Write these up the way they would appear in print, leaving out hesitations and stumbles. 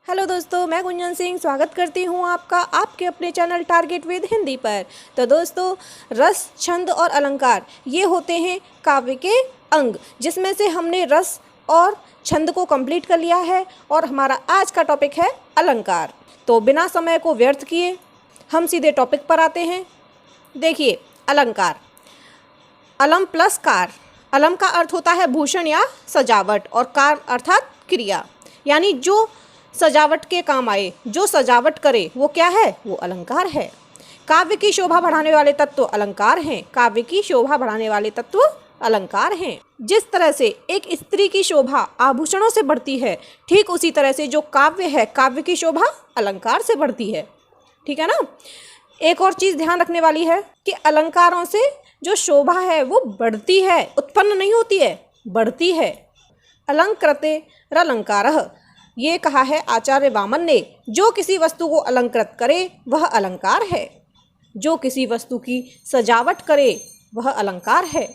Hello दोस्तों, मैं गुंजन सिंह स्वागत करती हूँ आपका आपके अपने चैनल टारगेट विद हिंदी पर। तो दोस्तों, रस, छंद और अलंकार ये होते हैं काव्य के अंग, जिसमें से हमने रस और छंद को कंप्लीट कर लिया है और हमारा आज का टॉपिक है अलंकार। तो बिना समय को व्यर्थ किए हम सीधे टॉपिक पर आते हैं। देखिए, अलंकार, अलम प्लस कार। अलम का अर्थ होता है भूषण या सजावट और कार अर्थात क्रिया, यानी जो सजावट के काम आए, जो सजावट करे वो क्या है, वो अलंकार है। काव्य की शोभा बढ़ाने वाले तत्व अलंकार हैं। काव्य की शोभा बढ़ाने वाले तत्व अलंकार हैं। जिस तरह से एक स्त्री की शोभा आभूषणों से बढ़ती है, ठीक उसी तरह से जो काव्य है, काव्य की शोभा अलंकार से बढ़ती है। ठीक है ना। एक और चीज़ ध्यान रखने वाली है कि अलंकारों से जो शोभा है वो बढ़ती है, उत्पन्न नहीं होती है, बढ़ती है। अलंकृते रलंकारः, ये कहा है आचार्य वामन ने। जो किसी वस्तु को अलंकृत करे वह अलंकार है। जो किसी वस्तु की सजावट करे वह अलंकार है।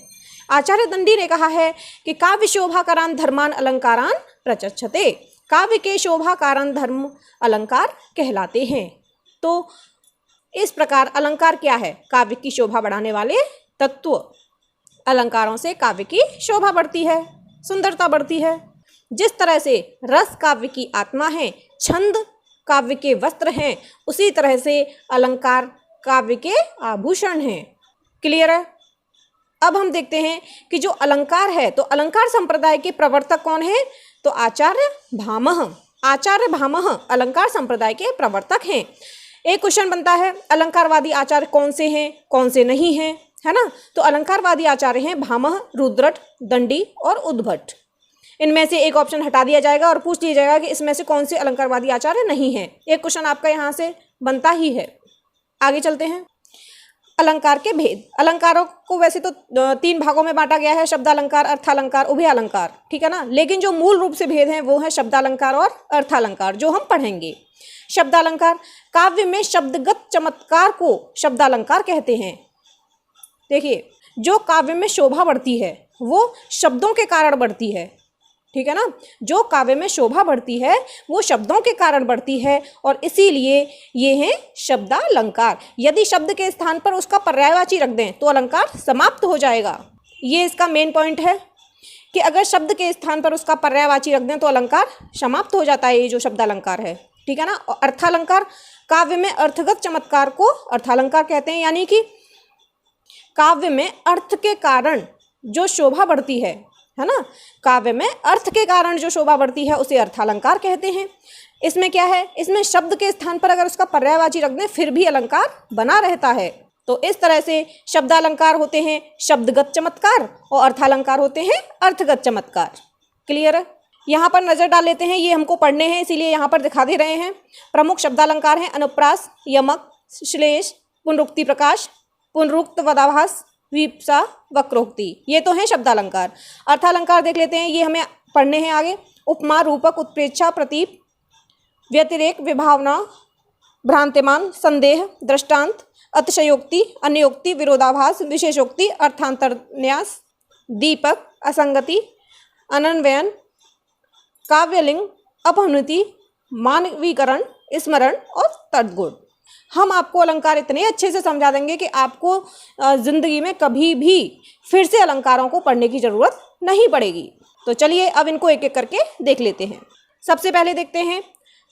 आचार्य दंडी ने कहा है कि काव्य शोभाकारान धर्मान अलंकारान प्रचक्षते। काव्य के शोभाकारान धर्म अलंकार कहलाते हैं। तो इस प्रकार अलंकार क्या है, काव्य की शोभा बढ़ाने वाले तत्व। अलंकारों से काव्य की शोभा बढ़ती है, सुंदरता बढ़ती है। जिस तरह से रस काव्य की आत्मा है, छंद काव्य के वस्त्र हैं, उसी तरह से अलंकार काव्य के आभूषण हैं। क्लियर है। अब हम देखते हैं कि जो अलंकार है, तो अलंकार संप्रदाय के प्रवर्तक कौन है, तो आचार्य भामह। आचार्य भामह अलंकार संप्रदाय के प्रवर्तक हैं। एक क्वेश्चन बनता है, अलंकारवादी आचार्य कौन से हैं, कौन से नहीं हैं, है ना। तो अलंकारवादी आचार्य हैं भामह, रुद्रट, दंडी और उद्भट। इनमें से एक ऑप्शन हटा दिया जाएगा और पूछ लिया जाएगा कि इसमें से कौन से अलंकारवादी आचार्य नहीं हैं। एक क्वेश्चन आपका यहाँ से बनता ही है। आगे चलते हैं। अलंकार के भेद। अलंकारों को वैसे तो 3 भागों में बांटा गया है, शब्दालंकार, अर्थालंकार, उभयालंकार। ठीक है ना। लेकिन जो मूल रूप से भेद हैं वो है शब्दालंकार और अर्थालंकार, जो हम पढ़ेंगे। शब्दालंकार, काव्य में शब्दगत चमत्कार को शब्दालंकार कहते हैं। देखिए, जो काव्य में शोभा बढ़ती है वो शब्दों के कारण बढ़ती है। ठीक है ना। जो काव्य में शोभा बढ़ती है वो शब्दों के कारण बढ़ती है और इसीलिए ये हैं शब्दालंकार। यदि शब्द के स्थान पर उसका पर्यायवाची रख दें तो अलंकार समाप्त हो जाएगा। ये इसका मेन पॉइंट है कि अगर शब्द के स्थान पर उसका पर्यायवाची रख दें तो अलंकार समाप्त हो जाता है, ये जो शब्दालंकार है। ठीक है ना। और अर्थालंकार, काव्य में अर्थगत चमत्कार को अर्थालंकार कहते हैं, यानी कि काव्य में अर्थ के कारण जो शोभा बढ़ती है ना, काव्य में अर्थ के कारण जो शोभा बढ़ती है उसे अर्थालंकार कहते हैं। इसमें क्या है, इसमें शब्द के स्थान पर अगर उसका पर्यायवाची रख दें फिर भी अलंकार बना रहता है। तो इस तरह से शब्दालंकार होते हैं शब्दगत चमत्कार और अर्थालंकार होते हैं अर्थगत चमत्कार। क्लियर है। यहाँ पर नजर डाल लेते हैं, ये हमको पढ़ने हैं इसीलिए यहाँ पर दिखा दे रहे हैं। प्रमुख शब्दालंकार हैं अनुप्रास, यमक, श्लेष, पुनरुक्ति प्रकाश, पुनरुक्त वदाभास, विप्सा, वक्रोक्ति। ये तो हैं शब्दालंकार। अर्थालंकार देख लेते हैं, ये हमें पढ़ने हैं आगे। उपमा, रूपक, उत्प्रेक्षा, प्रतीप, व्यतिरेक, विभावना, भ्रांतिमान, संदेह, दृष्टांत, अतिशयोक्ति, अन्योक्ति, विरोधाभास, विशेषोक्ति, अर्थांतरन्यास, दीपक, असंगति, अनन्वयन, काव्यलिंग, अपहनुति, मानवीकरण, स्मरण और तद्गुण। हम आपको अलंकार इतने अच्छे से समझा देंगे कि आपको जिंदगी में कभी भी फिर से अलंकारों को पढ़ने की जरूरत नहीं पड़ेगी। तो चलिए अब इनको एक एक करके देख लेते हैं। सबसे पहले देखते हैं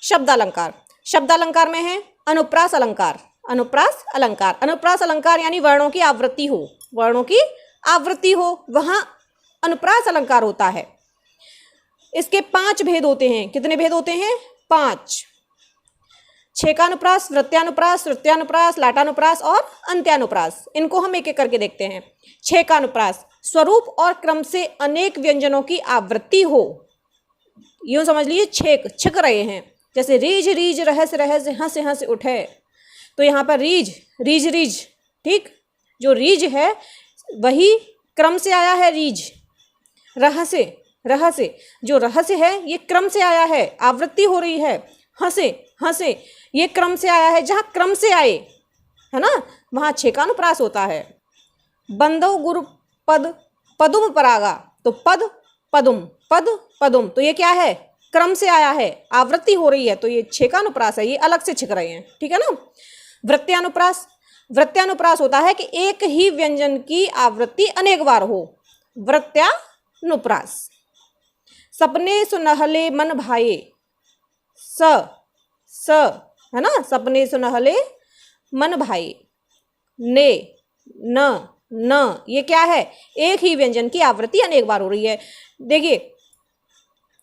शब्दालंकार। शब्दालंकार में है अनुप्रास अलंकार। अनुप्रास अलंकार, अनुप्रास अलंकार यानी वर्णों की आवृत्ति हो, वर्णों की आवृत्ति हो, वहां अनुप्रास अलंकार होता है। इसके 5 भेद होते हैं। कितने भेद होते हैं? 5। छेकानुप्रास, वृत्त्यानुप्रास, श्रुत्यानुप्रास, लाटानुप्रास और अंत्यानुप्रास। इनको हम एक एक करके देखते हैं। छेकानुप्रास, स्वरूप और क्रम से अनेक व्यंजनों की आवृत्ति हो। यूं समझ लीजिए छेक, छिक रहे हैं। जैसे रीझ रीझ रहस रहस हंस हंस उठे, तो यहाँ पर रीझ रीझ रीझ, ठीक, जो रीझ है वही क्रम से आया है रीझ। रहसे, रहसे, जो रहस्य है ये क्रम से आया है, आवृत्ति हो रही है। हंसे, हंसे, ये क्रम से आया है, जहाँ क्रम से आए, है ना, वहाँ छेकानुप्रास होता है। बंधव गुरु पद, पदुम परागा, तो पद पदुम, पद पदुम, तो ये क्या है? क्रम से आया है, आवृत्ति हो रही है, तो ये छेकानुप्रास है, ये अलग से छिक रहे हैं, ठीक है ना। वृत्त्यानुप्रास, वृत्त्यानुप्रास होता है कि एक ही व्यंजन की आवृत्ति अनेक बार हो, वृत्त्यानुप्रास। सपने सुनहले मन भाए, स है ना, सपने सुनहले मन भाए। ने, न, ये क्या है, एक ही व्यंजन की आवृत्ति अनेक बार हो रही है। देखिए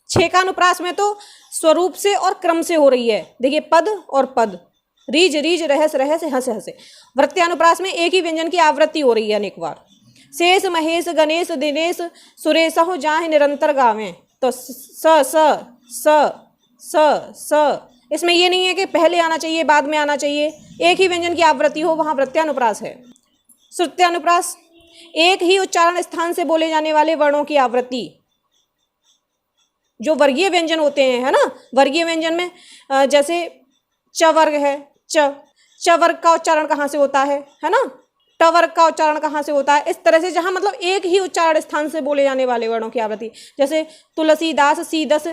छेकानुप्रास में तो स्वरूप से और क्रम से हो रही है, देखिए पद और पद, रीज रीज रहस रहस हंस हंसे। वृत्त्यानुप्रास में एक ही व्यंजन की आवृत्ति हो रही है अनेक बार। शेष महेश गणेश दिनेश सुरेश हो जाहि निरंतर गावें, तो स इसमें ये नहीं है कि पहले आना चाहिए बाद में आना चाहिए, एक ही व्यंजन की आवृत्ति हो, वहां वृत्त्यानुप्रास है। श्रुत्यानुप्रास, एक ही उच्चारण स्थान से बोले जाने वाले वर्णों की आवृत्ति, जो वर्गीय व्यंजन होते हैं, है ना, वर्गीय व्यंजन में जैसे च वर्ग है, च वर्ग का उच्चारण कहाँ से होता है ना, ट वर्ग का उच्चारण कहाँ से होता है, इस तरह से जहाँ मतलब एक ही उच्चारण स्थान से बोले जाने वाले वर्णों की आवृत्ति, जैसे तुलसीदास सीदस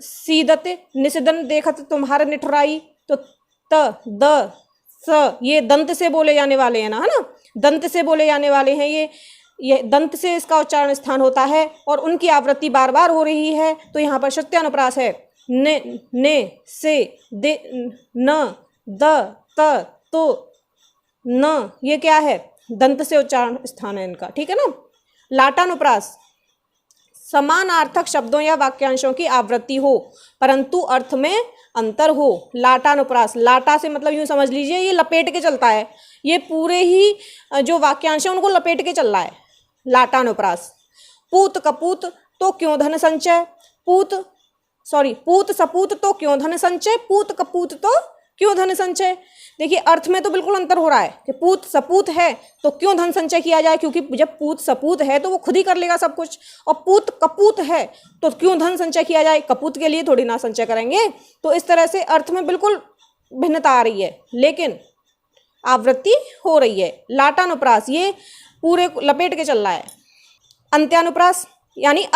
सीदत निषदन देखत तुम्हारे निठुराई, तो त द स ये दंत से बोले जाने वाले हैं ना, है ना, दंत से बोले जाने वाले हैं, ये दंत से इसका उच्चारण स्थान होता है और उनकी आवृत्ति बार बार हो रही है, तो यहाँ पर श्रुत्यानुप्रास है। ने से दे न द त तो न, ये क्या है, दंत से उच्चारण स्थान है इनका, ठीक है ना। लाटानुप्रास, समानार्थक शब्दों या वाक्यांशों की आवृत्ति हो परंतु अर्थ में अंतर हो। लाटानुप्रास, लाटा से मतलब यूं समझ लीजिए ये लपेट के चलता है, ये पूरे ही जो वाक्यांश है उनको लपेट के चल रहा है, लाटानुप्रास। पूत कपूत तो क्यों धन संचय, पूत सपूत तो क्यों धन संचय, पूत कपूत तो क्यों धन संचय। देखिए अर्थ में तो बिल्कुल अंतर हो रहा है कि पूत सपूत है तो क्यों धन संचय किया जाए, क्योंकि जब पूत सपूत है तो वो खुद ही कर लेगा सब कुछ, और पूत कपूत है तो क्यों धन संचय किया जाए, कपूत के लिए थोड़ी ना संचय करेंगे। तो इस तरह से अर्थ में बिल्कुल भिन्नता आ रही है लेकिन आवृत्ति हो रही है। लाटानुप्रास ये पूरे लपेट के चल रहा है। अंत्यानुप्रास यानी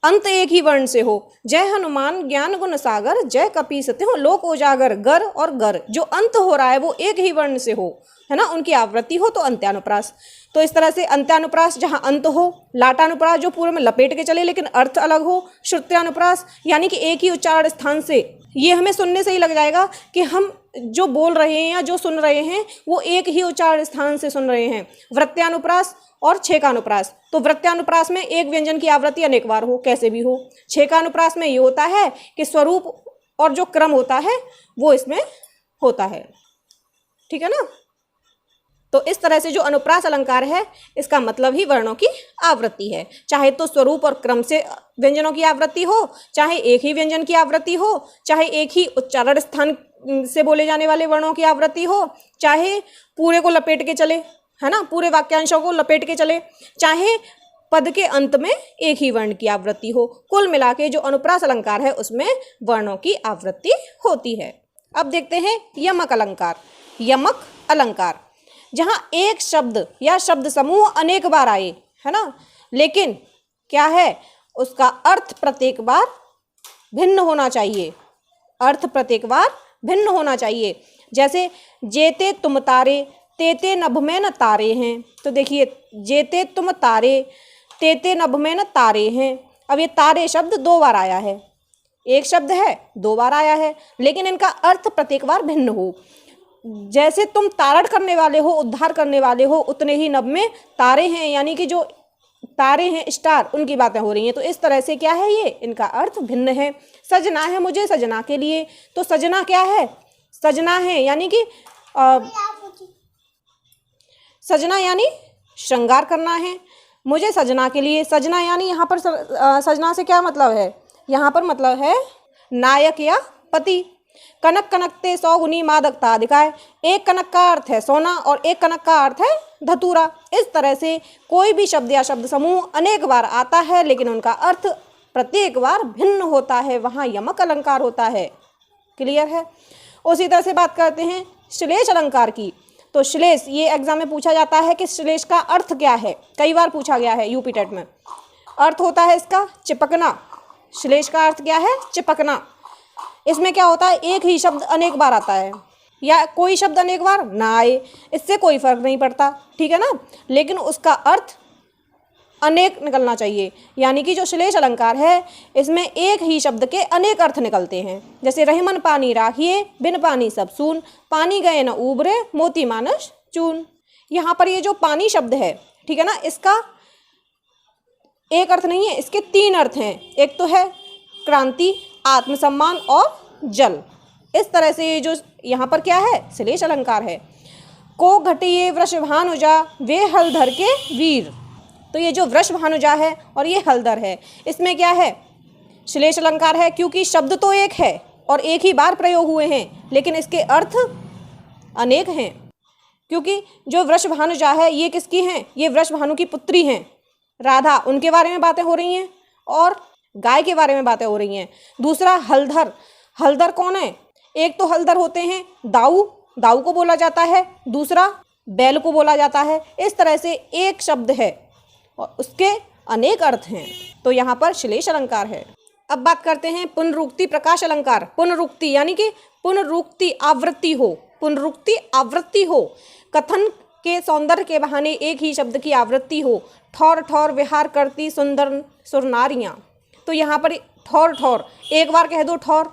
अंत एक ही वर्ण से हो, जय हनुमान ज्ञान गुण सागर, जय कपी सत्य हो लोक उजागर, गर और गर, जो अंत हो रहा है वो एक ही वर्ण से हो, है ना, उनकी आवृत्ति हो, तो अंत्यानुप्रास। तो इस तरह से अंत्यानुप्रास जहाँ अंत हो, लाटानुप्रास जो पूरे में लपेट के चले लेकिन अर्थ अलग हो, श्रुत्यानुप्रास यानी कि एक ही उच्चारण स्थान से, ये हमें सुनने से ही लग जाएगा कि हम जो बोल रहे हैं या जो सुन रहे हैं वो एक ही उच्चारण स्थान से सुन रहे हैं। वृत्त्यानुप्रास और छेकानुप्रास, तो वृत्त्यानुप्रास में एक व्यंजन की आवृत्ति अनेक बार हो, कैसे भी हो। छेकानुप्रास में ये होता है कि स्वरूप और जो क्रम होता है वो इसमें होता है, ठीक है ना। तो इस तरह से जो अनुप्रास अलंकार है इसका मतलब ही वर्णों की आवृत्ति है, चाहे तो स्वरूप और क्रम से व्यंजनों की आवृत्ति हो, चाहे एक ही व्यंजन की आवृत्ति हो, चाहे एक ही उच्चारण स्थान से बोले जाने वाले वर्णों की आवृत्ति हो, चाहे पूरे को लपेट के चले, है ना, पूरे वाक्यांशों को लपेट के चले, चाहे पद के अंत में एक ही वर्ण की आवृत्ति हो, कुल मिला के जो अनुप्रास अलंकार है उसमें वर्णों की आवृत्ति होती है। अब देखते हैं यमक अलंकार। यमक अलंकार जहाँ एक शब्द या शब्द समूह अनेक बार आए, है ना, लेकिन क्या है उसका अर्थ प्रत्येक बार भिन्न होना चाहिए, अर्थ प्रत्येक बार भिन्न होना चाहिए। जैसे जेते तुम तारे, तेते नभ में न तारे हैं, तो देखिए जेते तुम तारे, तेते नभ में न तारे हैं। अब ये तारे शब्द दो बार आया है, एक शब्द है दो बार आया है, लेकिन इनका अर्थ प्रत्येक बार भिन्न हो। जैसे तुम तारण करने वाले हो, उद्धार करने वाले हो, उतने ही नभ में तारे हैं, यानी कि जो तारे हैं स्टार उनकी बातें हो रही हैं। तो इस तरह से क्या है ये, इनका अर्थ भिन्न है। सजना है मुझे सजना के लिए, तो सजना क्या है, सजना है यानी कि सजना यानी श्रृंगार करना है, मुझे सजना के लिए, सजना यानी यहाँ पर सजना से क्या मतलब है, यहाँ पर मतलब है नायक या पति। कनक कनकते 100 गुनी मादकता दिखाए, एक कनक का अर्थ है सोना और एक कनक का अर्थ है धतूरा। इस तरह से कोई भी शब्द या शब्द समूह अनेक बार आता है लेकिन उनका अर्थ प्रत्येक बार भिन्न होता है, वहाँ यमक अलंकार होता है। क्लियर है। उसी तरह से बात करते हैं श्लेष अलंकार की। तो श्लेष, ये एग्जाम में पूछा जाता है कि श्लेष का अर्थ क्या है, कई बार पूछा गया है यूपी टेट में। अर्थ होता है इसका चिपकना, श्लेष का अर्थ क्या है? चिपकना। इसमें क्या होता है, एक ही शब्द अनेक बार आता है या कोई शब्द अनेक बार ना आए, इससे कोई फर्क नहीं पड़ता, ठीक है ना, लेकिन उसका अर्थ अनेक निकलना चाहिए। यानी कि जो श्लेष अलंकार है इसमें एक ही शब्द के अनेक अर्थ निकलते हैं। जैसे रहीमन पानी राखिए, बिन पानी सब सून, पानी गए न उबरे, मोती मानस चून। यहाँ पर ये जो पानी शब्द है, ठीक है ना, इसका एक अर्थ नहीं है, इसके तीन अर्थ हैं। एक तो है क्रांति, आत्मसम्मान और जल। इस तरह से ये जो यहाँ पर क्या है, श्लेष अलंकार है। को घटिए वृषभानुजा, वे हलधर के वीर। तो ये जो वृषभानुजा है और ये हलधर है, इसमें क्या है, श्लेष अलंकार है, क्योंकि शब्द तो एक है और एक ही बार प्रयोग हुए हैं, लेकिन इसके अर्थ अनेक हैं। क्योंकि जो वृषभानुजा है ये किसकी हैं, ये वृषभानु की पुत्री हैं राधा, उनके बारे में बातें हो रही हैं और गाय के बारे में बातें हो रही हैं। दूसरा हलधर, हलधर कौन है, एक तो हलधर होते हैं दाऊ, दाऊ को बोला जाता है, दूसरा बैल को बोला जाता है। इस तरह से एक शब्द है और उसके अनेक अर्थ हैं, तो यहाँ पर श्लेष अलंकार है। अब बात करते हैं पुनरुक्ति प्रकाश अलंकार। पुनरुक्ति यानी कि पुनरुक्ति आवृत्ति हो, पुनरुक्ति आवृत्ति हो, कथन के सौंदर्य के बहाने एक ही शब्द की आवृत्ति हो। ठौर ठौर विहार करती सुंदर सुरनारियाँ। तो यहाँ पर ठौर ठौर एक बार कह दो ठौर,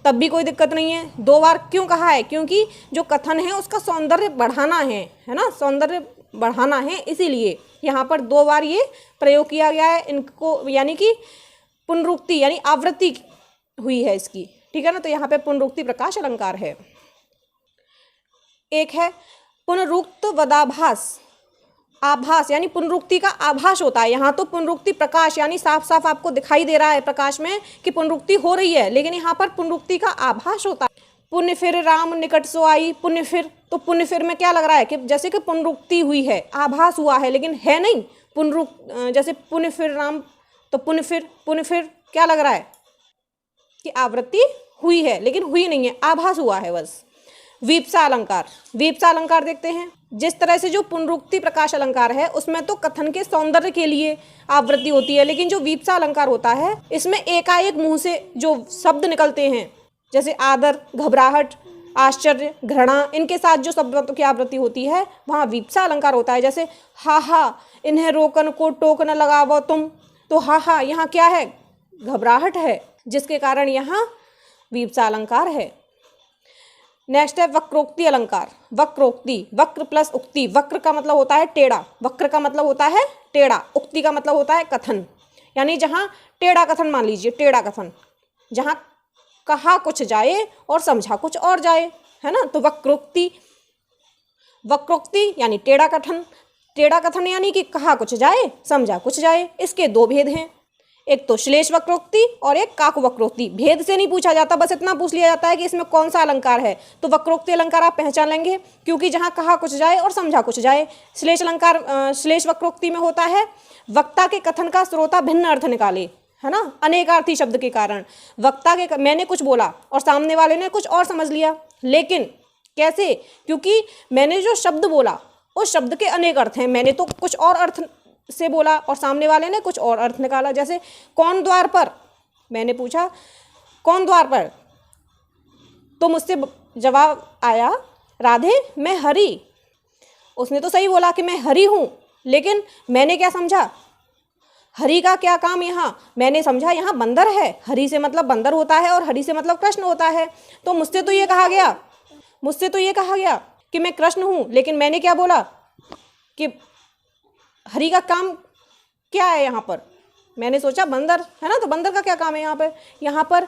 तब भी कोई दिक्कत नहीं है। दो बार क्यों कहा है, क्योंकि जो कथन है उसका सौंदर्य बढ़ाना है ना, सौंदर्य बढ़ाना है, इसीलिए यहाँ पर दो बार ये प्रयोग किया गया है इनको, यानी कि पुनरुक्ति यानी आवृत्ति हुई है इसकी, ठीक है ना। तो यहाँ पे पुनरुक्ति प्रकाश अलंकार है। एक है पुनरुक्त वदाभास, आभास यानी पुनरुक्ति का आभास होता है। यहाँ तो पुनरुक्ति प्रकाश यानी साफ साफ आपको दिखाई दे रहा है प्रकाश में कि पुनरुक्ति हो रही है, लेकिन यहाँ पर पुनरुक्ति का आभास होता है। पुण्य फिर राम निकट सो आई, पुण्य फिर, तो पुण्य फिर में क्या लग रहा है कि जैसे कि पुनरुक्ति हुई है, आभास हुआ है, लेकिन है नहीं जैसे पुण्य फिर राम, तो पुण्य फिर क्या लग रहा है कि आवृत्ति हुई है, लेकिन हुई नहीं है, आभास हुआ है बस। वीप्सा अलंकार, वीप्सा अलंकार देखते हैं। जिस तरह से जो पुनरुक्ति प्रकाश अलंकार है उसमें तो कथन के सौंदर्य के लिए आवृत्ति होती है, लेकिन जो वीप्सा अलंकार होता है इसमें एकाएक मुंह से जो शब्द निकलते हैं, जैसे आदर, घबराहट, आश्चर्य, घृणा, इनके साथ जो शब्दों की आवृत्ति होती है वहाँ वीप्सा अलंकार होता है। जैसे हा हा इन्हें रोकन को टोक न लगावो तुम, तो हा हा यहाँ क्या है, घबराहट है, जिसके कारण यहाँ वीप्सा अलंकार है। नेक्स्ट है वक्रोक्ति अलंकार। वक्रोक्ति, वक्र प्लस उक्ति, वक्र का मतलब होता है टेढ़ा, वक्र का मतलब होता है टेढ़ा, उक्ति का मतलब होता है कथन, यानी जहाँ टेढ़ा कथन, मान लीजिए टेढ़ा कथन, जहाँ कहा कुछ जाए और समझा कुछ और जाए, है ना। तो वक्रोक्ति, वक्रोक्ति यानी टेढ़ा कथन, टेढ़ा कथन यानी कि कहा कुछ जाए समझा कुछ जाए। इसके दो भेद हैं, एक तो श्लेष वक्रोक्ति और एक काकु वक्रोक्ति। भेद से नहीं पूछा जाता, बस इतना पूछ लिया जाता है कि इसमें कौन सा अलंकार है। तो वक्रोक्ति अलंकार आप पहचान लेंगे, क्योंकि जहाँ कहा कुछ जाए और समझा कुछ जाए। श्लेष अलंकार, श्लेष वक्रोक्ति में होता है वक्ता के कथन का श्रोता भिन्न अर्थ निकाले, है ना, अनेकार्थी शब्द के कारण। वक्ता के, मैंने कुछ बोला और सामने वाले ने कुछ और समझ लिया, लेकिन कैसे, क्योंकि मैंने जो शब्द बोला उस शब्द के अनेक अर्थ हैं, मैंने तो कुछ और अर्थ से बोला और सामने वाले ने कुछ और अर्थ निकाला। जैसे कौन द्वार पर, मैंने पूछा कौन द्वार पर, तो मुझसे जवाब आया राधे मैं हरी। उसने तो सही बोला कि मैं हरी हूँ, लेकिन मैंने क्या समझा, हरि का क्या काम यहाँ, मैंने समझा यहाँ बंदर है, हरि से मतलब बंदर होता है और हरि से मतलब कृष्ण होता है। तो मुझसे तो ये कहा गया कि मैं कृष्ण हूँ, लेकिन मैंने क्या बोला कि हरि का काम क्या है यहाँ पर, मैंने सोचा बंदर है ना, तो बंदर का क्या काम है यहाँ पर। यहाँ पर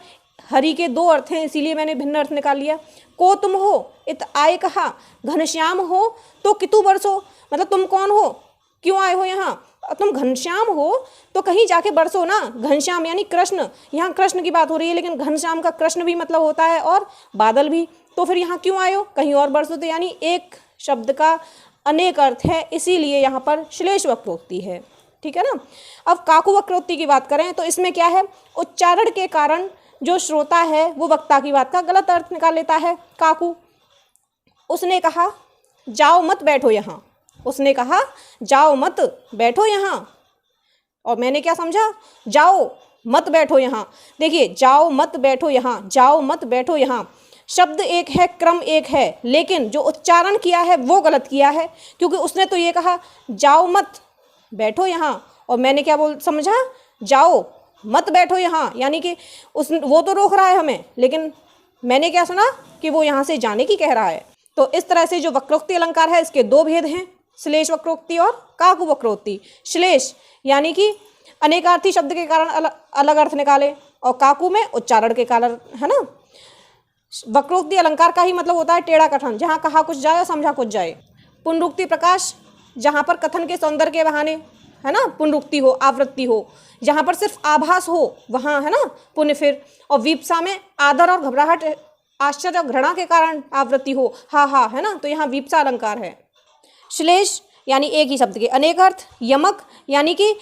हरि के दो अर्थ हैं, इसीलिए मैंने भिन्न अर्थ निकाल लिया। को तुम हो इत आए कहा, घनश्याम हो तो कितु बरसो, मतलब तुम कौन हो, क्यों आए हो यहाँ, तुम घनश्याम हो तो कहीं जाके बरसो ना। घनश्याम यानी कृष्ण, यहाँ कृष्ण की बात हो रही है, लेकिन घनश्याम का कृष्ण भी मतलब होता है और बादल भी, तो फिर यहाँ क्यों आए हो, कहीं और बरसो। तो यानी एक शब्द का अनेक अर्थ है, इसीलिए यहाँ पर श्लेष वक्रोक्ति है, ठीक है ना। अब काकु वक्रोक्ति की बात करें तो इसमें क्या है, उच्चारण के कारण जो श्रोता है वो वक्ता की बात का गलत अर्थ निकाल लेता है। काकु, उसने कहा जाओ मत बैठो यहाँ, उसने कहा जाओ मत बैठो यहाँ, और मैंने क्या समझा, जाओ मत बैठो यहाँ। देखिए, जाओ मत बैठो यहाँ, जाओ मत बैठो यहाँ। शब्द एक है, क्रम एक है, लेकिन जो उच्चारण किया है वो गलत किया है, क्योंकि उसने तो ये कहा जाओ मत बैठो यहाँ, और मैंने क्या समझा, जाओ मत बैठो यहाँ, यानी कि वो तो रोक रहा है हमें, लेकिन मैंने क्या सुना कि वो यहाँ से जाने की कह रहा है। तो इस तरह से जो वक्रोक्ति अलंकार है इसके दो भेद हैं, श्लेष वक्रोक्ति और काकु वक्रोक्ति। श्लेष यानी कि अनेकार्थी शब्द के कारण अलग अर्थ निकाले, और काकु में उच्चारण के कारण, है ना। वक्रोक्ति अलंकार का ही मतलब होता है टेढ़ा कथन, जहाँ कहा कुछ जाए और समझा कुछ जाए। पुनरुक्ति प्रकाश, जहाँ पर कथन के सौंदर्य के बहाने, है ना, पुनरुक्ति हो, आवृत्ति हो, जहाँ पर सिर्फ आभास हो वहाँ, है ना, पुण्य फिर। और वीपसा में आदर और घबराहट, आश्चर्य और घृणा के कारण आवृत्ति हो, हा हा, है ना, तो यहाँ वीपसा अलंकार है। श्लेष यानी एक ही शब्द के अनेक अर्थ। यमक यानी कि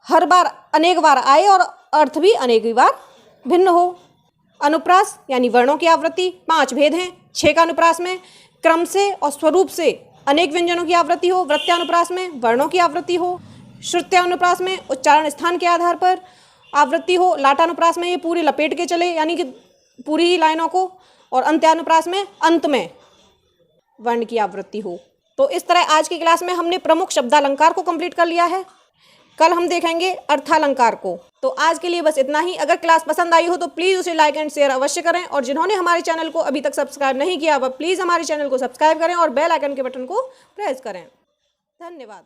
हर बार अनेक बार आए और अर्थ भी अनेक बार भिन्न हो। अनुप्रास यानी वर्णों की आवृत्ति, 5 भेद हैं। 6 का अनुप्रास में क्रम से और स्वरूप से अनेक व्यंजनों की आवृत्ति हो, वृत्त्यानुप्रास में वर्णों की आवृत्ति हो, श्रुत्यानुप्रास में उच्चारण स्थान के आधार पर आवृत्ति हो, लाटानुप्रास में ये पूरी लपेट के चले यानी कि पूरी ही लाइनों को, और अंत्यानुप्रास में अंत में वर्ण की आवृत्ति हो। तो इस तरह आज की क्लास में हमने प्रमुख शब्दालंकार को कंप्लीट कर लिया है। कल हम देखेंगे अर्थालंकार को। तो आज के लिए बस इतना ही। अगर क्लास पसंद आई हो तो प्लीज़ उसे लाइक एंड शेयर अवश्य करें, और जिन्होंने हमारे चैनल को अभी तक सब्सक्राइब नहीं किया वह प्लीज़ हमारे चैनल को सब्सक्राइब करें और बेल आइकन के बटन को प्रेस करें। धन्यवाद।